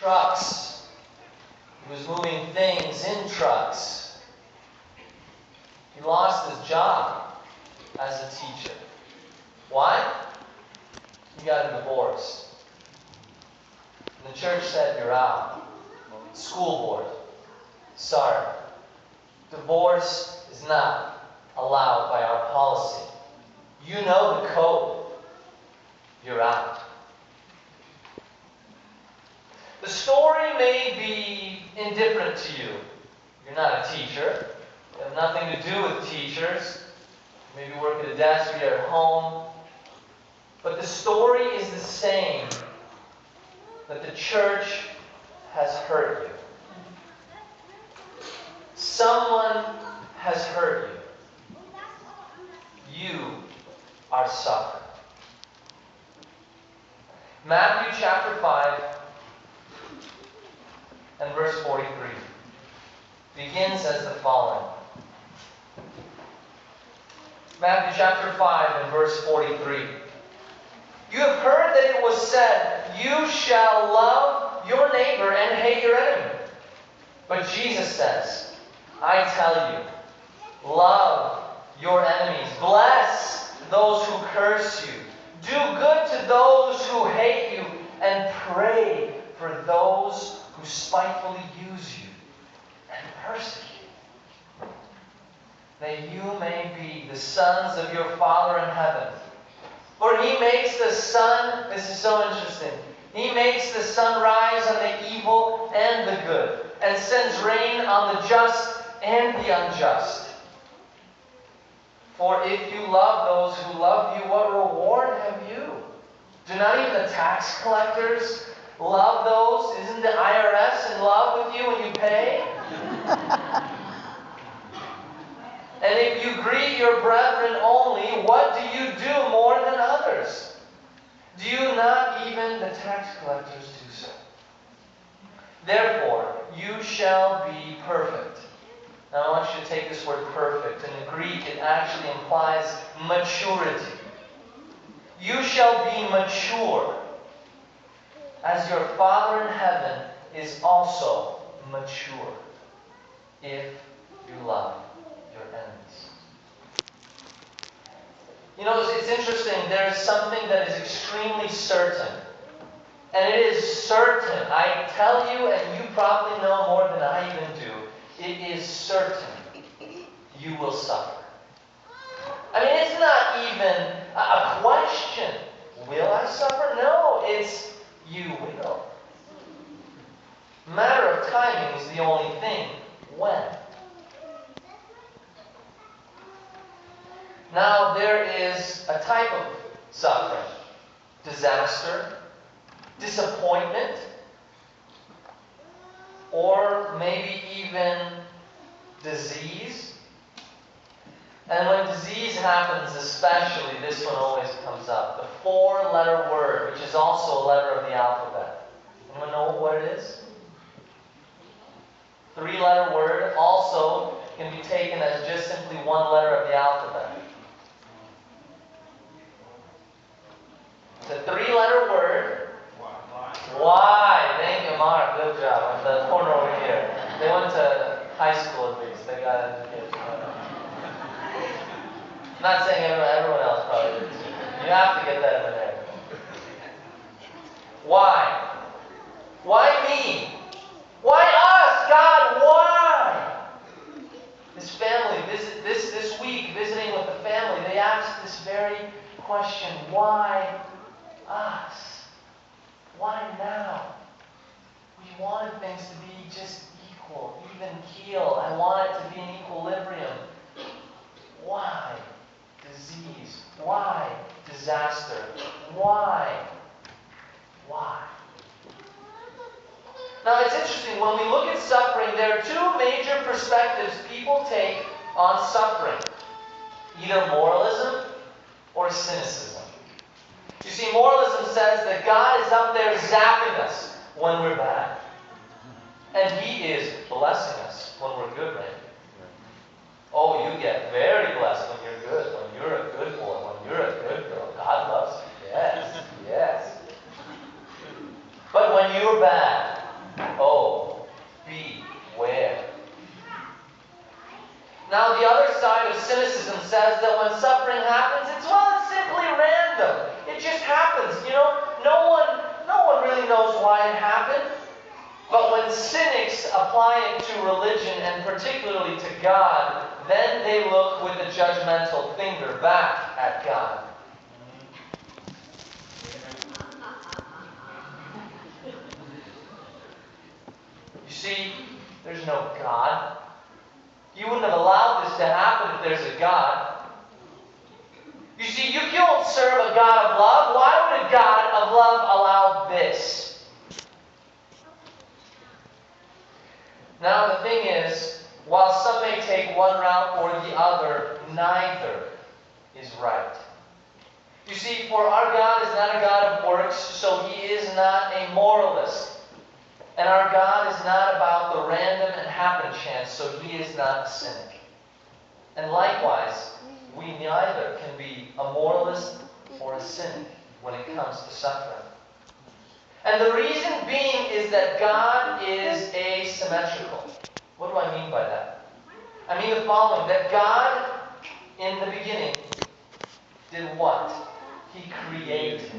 trucks. He was moving things in trucks. He lost his job as a teacher. Why? He got a divorce. And the church said, "You're out." School board, sorry. Divorce is not allowed by our policy. You know the code. You're out. The story may be indifferent to you. You're not a teacher. You have nothing to do with teachers. Maybe you work at a desk or you're at home. But the story is the same, that the church has hurt you. Someone has hurt you. You are suffering. Matthew chapter 5 and verse 43 begins as the following. Matthew chapter 5 and verse 43. You have heard that it was said, "You shall love your neighbor and hate your enemy." But Jesus says, I tell you, love your enemies. Bless those who curse you. Do good to those who hate you. And pray for those who spitefully use you and persecute you, that you may be the sons of your Father in heaven. For He makes the sun, this is so interesting, He makes the sun rise on the evil and the good, and sends rain on the just and the unjust. For if you love those who love you, what reward have you? Do not even the tax collectors love those? Isn't the IRS in love with you when you pay? And if you greet your brethren only, what do you do more than others? Do you not even the tax collectors do so? Therefore, you shall be perfect. Now I want you to take this word perfect. In the Greek, it actually implies maturity. You shall be mature, as your Father in heaven is also mature, if you love your enemies. You know, it's interesting. There is something that is extremely certain. And it is certain. I tell you, and you probably know more than I even do, it is certain you will suffer. I mean, it's not even a question. Will I suffer? No, it's you will. Matter of timing is the only thing. When? Now, there is a type of suffering. Disaster, disappointment, or maybe even disease. And when disease happens, especially, this one always comes up. The 4-letter word, which is also a letter of the alphabet. Anyone know what it is? 3-letter word also can be taken as just simply one letter of the alphabet. The 3-letter word. Why? Thank you, Mark. Good job. On the corner over here. They went to high school at least. They got education. I'm not saying everyone else probably did too. You have to get that in there. Why? Why me? Why us? God, why? This family, this week, visiting with the family, they asked this very question. Why us? Why now? We wanted things to be just equal, even keel. I want it to be in equilibrium. Why disease? Why disaster? Why? Why? Now it's interesting, when we look at suffering, there are two major perspectives people take on suffering. Either moralism or cynicism. You see, moralism says that God is up there zapping us when we're bad. And He is blessing us when we're good, right? Oh, you get very blessed when you're good, when you're a good boy, when you're a good girl. God loves you. Yes, yes. But when you're bad, Now, the other side of cynicism says that when suffering happens, it's simply random. It just happens. No one really knows why it happened. But when cynics apply it to religion, and particularly to God, then they look with a judgmental finger back at God. You see, there's no God. You wouldn't have allowed this to happen if there's a God. You see, you don't serve a God of love. Why would a God of love allow this? Now, the thing is, while some may take one route or the other, neither is right. You see, for our God is not a God of works, so He is not a moralist. And our God is not about the random and happen chance, so He is not a cynic. And likewise, we neither can be a moralist or a cynic when it comes to suffering. And the reason being is that God is asymmetrical. What do I mean by that? I mean the following, that God, in the beginning, did what? He created.